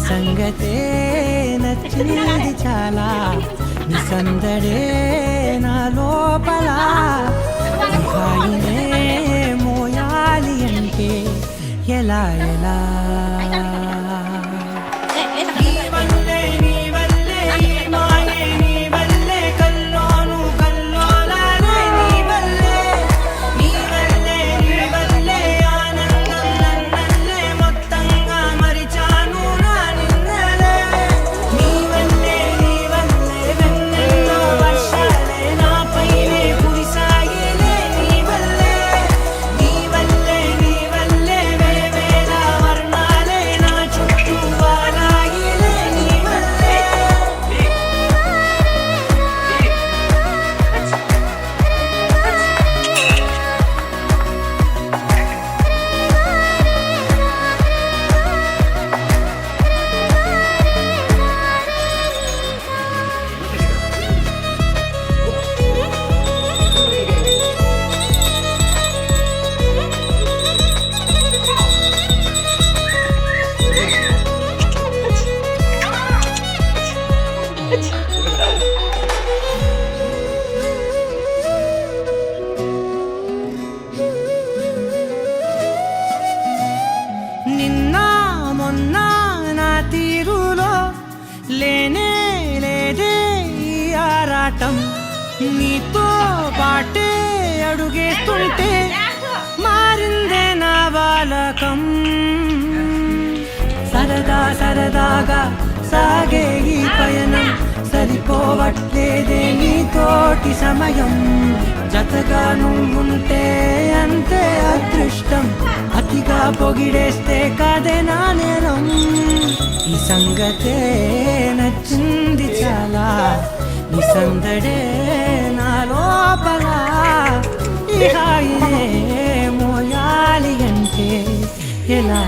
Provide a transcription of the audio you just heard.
సంగతే నచ్చింది చాలా నీ సందడే నా లోపల హాయినే మోయాలి అంటే ఎలా ఎలా నిన్న మొన్న నా తీరులో లేనే లేదే ఈ ఆరాటం నీతో పాటే అడుగేస్తుంటే మారిందే నా బాలకం సరదా సరదాగా సాగే ఈ పయనం సరిపోవట్లేదే నీతోటి సమయం జతగా నువ్వుంటే అంతే అదృష్టం అతిగా పొగిడేస్తే కాదే నా నేరం ఈ సంగతే నచ్చింది చాలా నీ సందడే నా లోపల ఈ హాయినే మోయాలి అంటే ఎలా